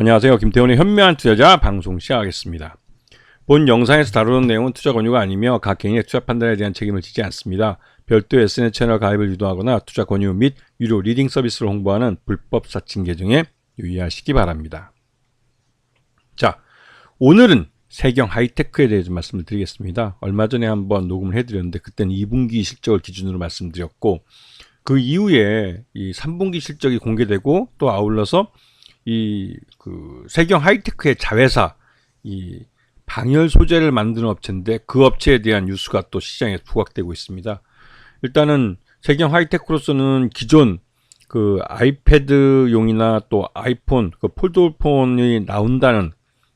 안녕하세요. 김태훈의 현명한 투자자 방송 시작하겠습니다. 본 영상에서 다루는 내용은 투자 권유가 아니며 각 개인의 투자 판단에 대한 책임을 지지 않습니다. 별도 SNS 채널 가입을 유도하거나 투자 권유 및 유료 리딩 서비스를 홍보하는 불법 사칭 계정에 유의하시기 바랍니다. 자, 오늘은 세경 하이테크에 대해 좀 말씀을 드리겠습니다. 얼마 전에 한번 녹음을 해드렸는데 그때는 2분기 실적을 기준으로 말씀드렸고, 그 이후에 이 3분기 실적이 공개되고 또 아울러서 세경 하이테크의 자회사 이 방열 소재를 만드는 업체인데 그 업체에 대한 뉴스가 또 시장에 부각되고 있습니다. 일단은 세경 하이테크로서는 기존 그 아이패드용이나 또 아이폰 그 폴더폰이 나온다는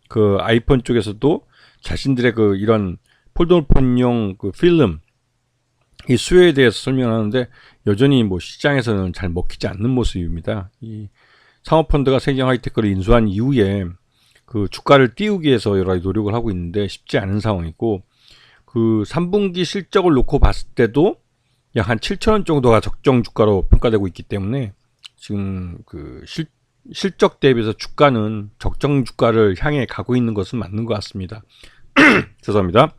그 아이폰 쪽에서도 자신들의 그 이런 폴더폰용 그 필름 이 수요에 대해서 설명하는데 여전히 뭐 시장에서는 잘 먹히지 않는 모습입니다. 이 상업펀드가 세경 하이테크를 인수한 이후에 그 주가를 띄우기 위해서 여러 가지 노력을 하고 있는데 쉽지 않은 상황이고, 그 3분기 실적을 놓고 봤을 때도 약 한 7,000원 정도가 적정 주가로 평가되고 있기 때문에 지금 그 실적 대비해서 주가는 적정 주가를 향해 가고 있는 것은 맞는 것 같습니다. 죄송합니다.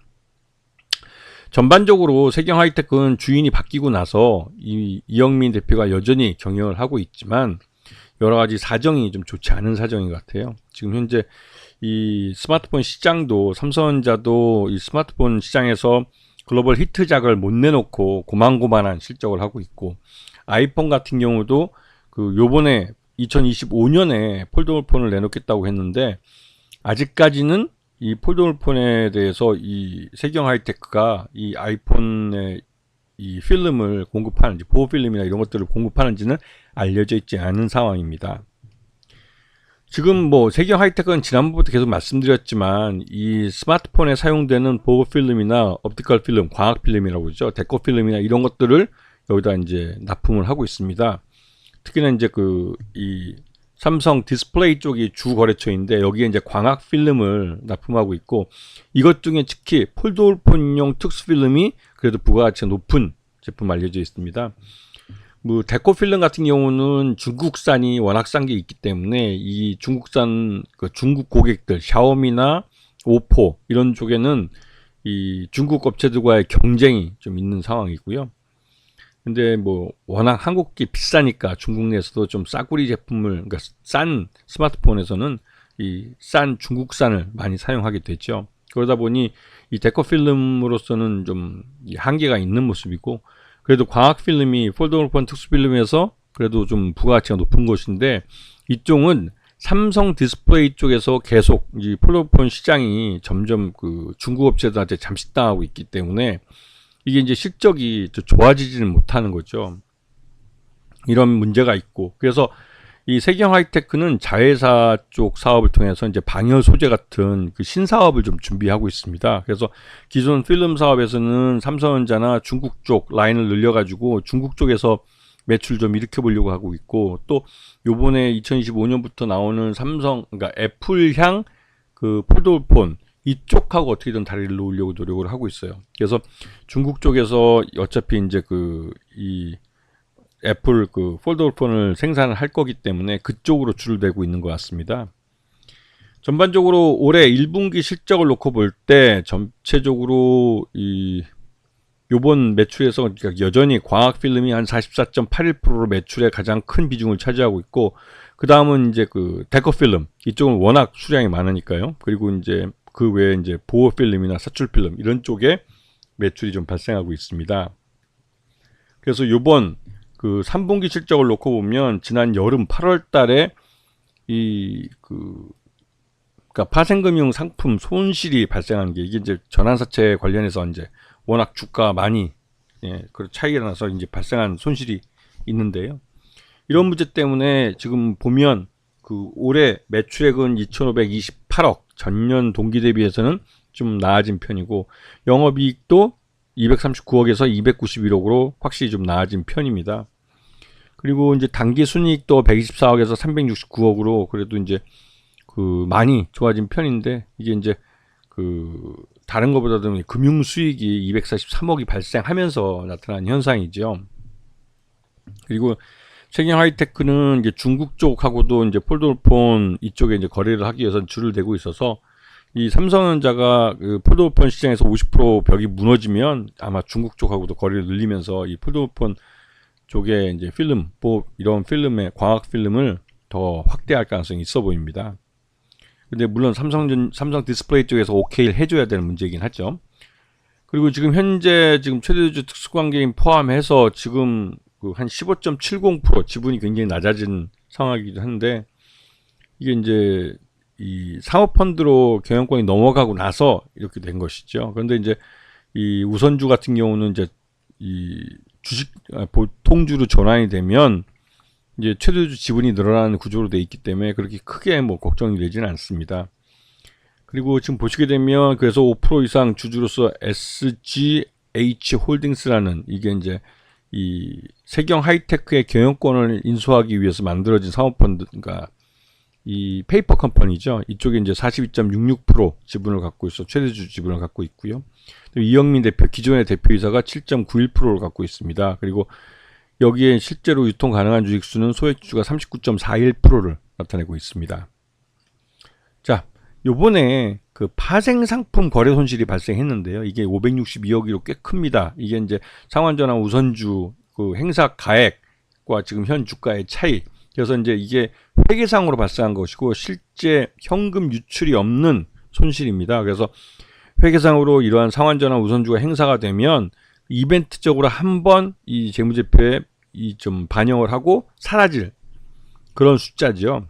전반적으로 세경 하이테크는 주인이 바뀌고 나서 이영민 대표가 여전히 경영을 하고 있지만 여러 가지 사정이 좀 좋지 않은 사정인 것 같아요. 지금 현재 이 스마트폰 시장도 삼성전자도 이 스마트폰 시장에서 글로벌 히트작을 못 내놓고 고만고만한 실적을 하고 있고, 아이폰 같은 경우도 그 요번에 2025년에 폴더블폰을 내놓겠다고 했는데 아직까지는 이 폴더블폰에 대해서 이 세경 하이테크가 이 아이폰의 이 필름을 공급하는지, 보호 필름이나 이런 것들을 공급하는지는 알려져 있지 않은 상황입니다. 지금 뭐 세경 하이테크는 지난번부터 계속 말씀드렸지만 이 스마트폰에 사용되는 보호 필름이나 옵티컬 필름, 광학 필름이라고 그러죠. 데코 필름이나 이런 것들을 여기다 이제 납품을 하고 있습니다. 특히나 이제 이 삼성 디스플레이 쪽이 주 거래처인데 여기에 이제 광학 필름을 납품하고 있고, 이것 중에 특히 폴더폰용 특수 필름이 그래도 부가가치가 높은 제품 알려져 있습니다. 뭐 데코 필름 같은 경우는 중국산이 워낙 싼 게 있기 때문에 이 중국산 그 중국 고객들 샤오미나 오포 이런 쪽에는 이 중국 업체들과의 경쟁이 좀 있는 상황이고요. 근데 뭐 워낙 한국기 비싸니까 중국 내에서도 좀 싸구리 제품을, 그러니까 싼 스마트폰에서는 이 싼 중국산을 많이 사용하게 되죠. 그러다 보니 이 데코 필름으로서는 좀 한계가 있는 모습이고, 그래도 광학 필름이 폴더블폰 특수 필름에서 그래도 좀 부가가치가 높은 것인데, 이쪽은 삼성 디스플레이 쪽에서 계속 이 폴더블폰 시장이 점점 그 중국 업체들한테 잠식당하고 있기 때문에 이게 이제 실적이 좋아지지는 못하는 거죠. 이런 문제가 있고, 그래서 이 세경 하이테크는 자회사 쪽 사업을 통해서 이제 방열 소재 같은 그 신사업을 좀 준비하고 있습니다. 그래서 기존 필름 사업에서는 삼성전자나 중국 쪽 라인을 늘려가지고 중국 쪽에서 매출 좀 일으켜 보려고 하고 있고, 또 요번에 2025년부터 나오는 삼성, 그러니까 애플향 그 폴더폰 이쪽하고 어떻게든 다리를 놓으려고 노력을 하고 있어요. 그래서 중국 쪽에서 어차피 이제 이 애플 그 폴더폰을 생산을 할 거기 때문에 그쪽으로 줄을 대고 있는 것 같습니다. 전반적으로 올해 1분기 실적을 놓고 볼 때 전체적으로 요번 매출에서 그러니까 여전히 광학 필름이 한 44.81%로 매출의 가장 큰 비중을 차지하고 있고, 그 다음은 이제 그 데코 필름 이쪽은 워낙 수량이 많으니까요. 그리고 이제 그 외에 이제 보호 필름이나 사출 필름 이런 쪽에 매출이 좀 발생하고 있습니다. 그래서 요번 그 3분기 실적을 놓고 보면 지난 여름 8월 달에 그러니까 파생금융 상품 손실이 발생한 게, 이게 이제 전환사채 관련해서 이제 워낙 주가가 많이 그 차이가 나서 이제 발생한 손실이 있는데요. 이런 문제 때문에 지금 보면 그 올해 매출액은 2,528억, 전년 동기 대비해서는 좀 나아진 편이고, 영업이익도 239억에서 291억으로 확실히 좀 나아진 편입니다. 그리고 이제 단기 순이익도 124억에서 369억으로 그래도 이제 그 많이 좋아진 편인데, 이게 이제 그 다른 것보다도 금융 수익이 243억이 발생하면서 나타난 현상이죠. 그리고 세경 하이테크는 이제 중국 쪽하고도 이제 폴더폰 이쪽에 이제 거래를 하기 위해서 줄을 대고 있어서 이 삼성전자가 그 폴더폰 시장에서 50% 벽이 무너지면 아마 중국 쪽하고도 거래를 늘리면서 이 폴더폰 쪽에 이제 필름, 뭐 이런 필름의 광학 필름을 더 확대할 가능성이 있어 보입니다. 근데 물론 삼성 디스플레이 쪽에서 오케이를 해줘야 되는 문제이긴 하죠. 그리고 지금 현재 지금 최대주 특수관계인 포함해서 지금 그 한 15.70% 지분이 굉장히 낮아진 상황이기도 한데 이게 이제 이 사모펀드로 경영권이 넘어가고 나서 이렇게 된 것이죠. 그런데 이제 이 우선주 같은 경우는 이제 이 주식 보통주로 전환이 되면 이제 최대주 지분이 늘어나는 구조로 돼 있기 때문에 그렇게 크게 뭐 걱정이 되지는 않습니다. 그리고 지금 보시게 되면 그래서 5% 이상 주주로서 SGH 홀딩스라는 이게 이제 이 세경 하이테크의 경영권을 인수하기 위해서 만들어진 사모펀드가 이 페이퍼 컴퍼니죠. 이쪽에 이제 42.66% 지분을 갖고 있어 최대주 지분을 갖고 있고요. 이영민 대표 기존의 대표이사가 7.91%를 갖고 있습니다. 그리고 여기에 실제로 유통 가능한 주식수는 소액주주가 39.41%를 나타내고 있습니다. 자, 요번에 그 파생상품 거래 손실이 발생했는데요. 이게 562억이로 꽤 큽니다. 이게 이제 상환전환 우선주 그 행사 가액과 지금 현 주가의 차이. 그래서 이제 이게 회계상으로 발생한 것이고 실제 현금 유출이 없는 손실입니다. 그래서 회계상으로 이러한 상환전환 우선주가 행사가 되면 이벤트적으로 한번 이 재무제표에 이 좀 반영을 하고 사라질 그런 숫자죠.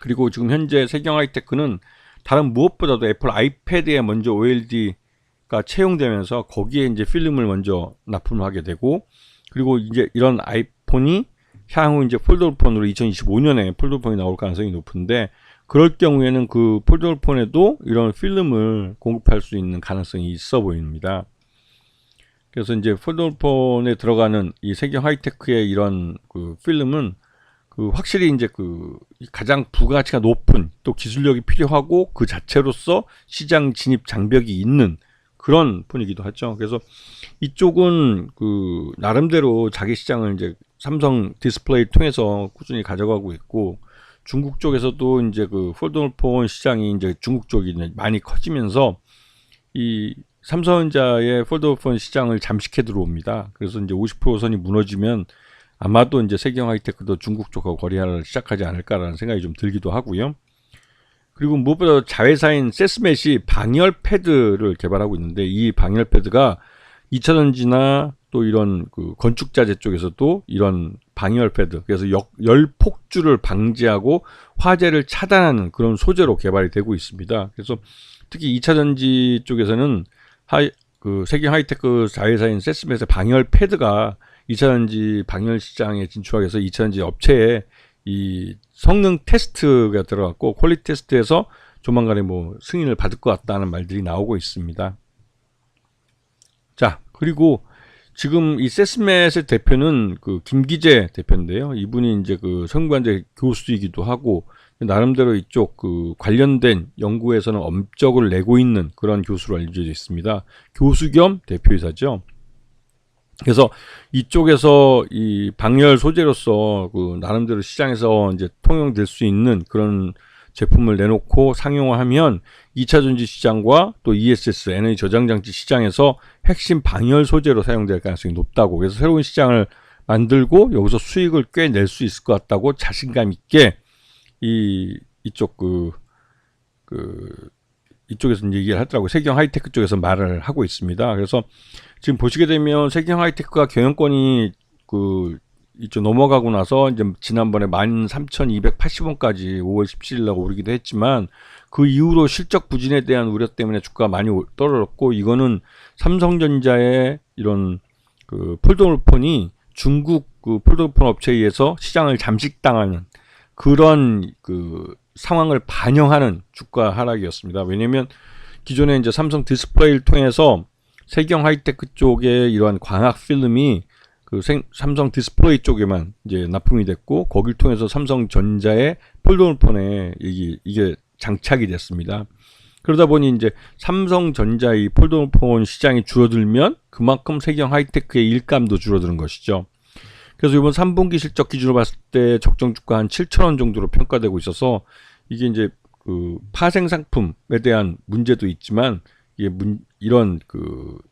그리고 지금 현재 세경 하이테크는 다른 무엇보다도 애플 아이패드에 먼저 OLED가 채용되면서 거기에 이제 필름을 먼저 납품을 하게 되고 그리고 이제 이런 아이폰이 향후 이제 폴더폰으로 2025년에 폴더폰이 나올 가능성이 높은데 그럴 경우에는 그 폴더폰에도 이런 필름을 공급할 수 있는 가능성이 있어 보입니다. 그래서 이제 폴더폰에 들어가는 이 세경 하이테크의 이런 그 필름은 그 확실히 이제 그 가장 부가가치가 높은 또 기술력이 필요하고 그 자체로서 시장 진입 장벽이 있는 그런 폰이기도 하죠. 그래서 이쪽은 그 나름대로 자기 시장을 이제 삼성 디스플레이 통해서 꾸준히 가져가고 있고 중국 쪽에서도 이제 그 폴더폰 시장이 이제 중국 쪽이 많이 커지면서 이 삼성전자의 폴더폰 시장을 잠식해 들어옵니다. 그래서 이제 50% 선이 무너지면 아마도 이제 세경 하이테크도 중국 쪽하고 거래를 시작하지 않을까라는 생각이 좀 들기도 하고요. 그리고 무엇보다 자회사인 세스맷이 방열 패드를 개발하고 있는데 이 방열 패드가 2차전지나 또 이런 그 건축자재 쪽에서도 이런 방열 패드 그래서 열 폭주를 방지하고 화재를 차단하는 그런 소재로 개발이 되고 있습니다. 그래서 특히 2차전지 쪽에서는 그 세경 하이테크 자회사인 세스맷의 방열 패드가 2차전지 방열 시장에 진출하기 위해서 2차전지 업체에 이 성능 테스트가 들어갔고 퀄리티 테스트에서 조만간에 뭐 승인을 받을 것 같다는 말들이 나오고 있습니다. 자, 그리고 지금 이 세스맷의 대표는 그 김기재 대표인데요. 이분이 이제 그 성균관대 교수이기도 하고 나름대로 이쪽 그 관련된 연구에서는 업적을 내고 있는 그런 교수로 알려져 있습니다. 교수 겸 대표이사죠. 그래서 이쪽에서 이 방열 소재로서 그 나름대로 시장에서 이제 통용될 수 있는 그런 제품을 내놓고 상용화하면 2차 전지 시장과 또 ESS 에너지 저장 장치 시장에서 핵심 방열 소재로 사용될 가능성이 높다고 그래서 새로운 시장을 만들고 여기서 수익을 꽤 낼 수 있을 것 같다고 자신감 있게 이쪽 이쪽에서 이제 얘기를 하더라고요. 세경 하이테크 쪽에서 말을 하고 있습니다. 그래서 지금 보시게 되면 세경 하이테크가 경영권이 이쪽 넘어가고 나서 이제 지난번에 13,280원까지 5월 17일 날 오르기도 했지만 그 이후로 실적 부진에 대한 우려 때문에 주가가 많이 떨어졌고 이거는 삼성전자의 이런 그 폴더폰이 중국 그 폴더폰 업체에 의해서 시장을 잠식당하는 그런 그 상황을 반영하는 주가 하락이었습니다. 왜냐면 기존에 이제 삼성 디스플레이를 통해서 세경 하이테크 쪽에 이러한 광학 필름이 그 삼성 디스플레이 쪽에만 이제 납품이 됐고 거기를 통해서 삼성전자의 폴더폰에 이게 장착이 됐습니다. 그러다 보니 이제 삼성전자의 폴더폰 시장이 줄어들면 그만큼 세경 하이테크의 일감도 줄어드는 것이죠. 그래서 이번 3분기 실적 기준으로 봤을 때 적정 주가 한 7,000원 정도로 평가되고 있어서 이게 이제 그 파생 상품에 대한 문제도 있지만 이게 이런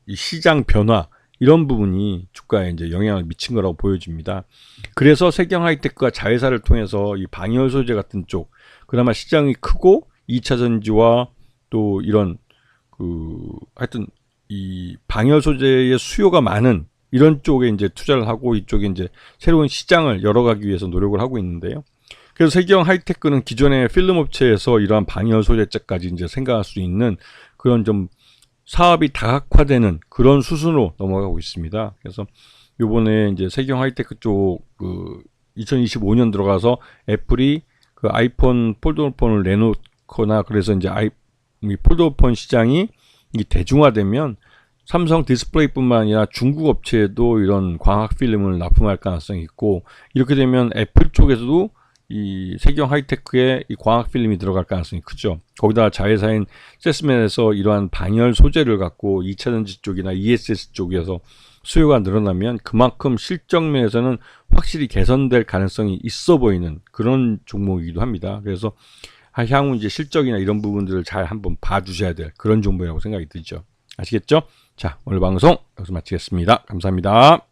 이 시장 변화 이런 부분이 주가에 이제 영향을 미친 거라고 보여집니다. 그래서 세경 하이테크가 자회사를 통해서 이 방열 소재 같은 쪽 그나마 시장이 크고 2차 전지와 또 이런 하여튼 이 방열 소재의 수요가 많은 이런 쪽에 이제 투자를 하고 이쪽에 이제 새로운 시장을 열어가기 위해서 노력을 하고 있는데요. 그래서 세경 하이테크는 기존의 필름 업체에서 이러한 방열 소재까지 이제 생각할 수 있는 그런 좀 사업이 다각화되는 그런 수순으로 넘어가고 있습니다. 그래서 요번에 이제 세경 하이테크 쪽 2025년 들어가서 애플이 그 아이폰 폴더폰을 내놓거나 그래서 이제 폴더폰 시장이 대중화되면 삼성 디스플레이뿐만 아니라 중국 업체에도 이런 광학 필름을 납품할 가능성이 있고 이렇게 되면 애플 쪽에서도 이 세경 하이테크에 이 광학 필름이 들어갈 가능성이 크죠. 거기다가 자회사인 세스맨에서 이러한 방열 소재를 갖고 2차 전지 쪽이나 ESS 쪽에서 수요가 늘어나면 그만큼 실적 면에서는 확실히 개선될 가능성이 있어 보이는 그런 종목이기도 합니다. 그래서 향후 이제 실적이나 이런 부분들을 잘 한번 봐주셔야 될 그런 종목이라고 생각이 들죠. 아시겠죠? 자, 오늘 방송 여기서 마치겠습니다. 감사합니다.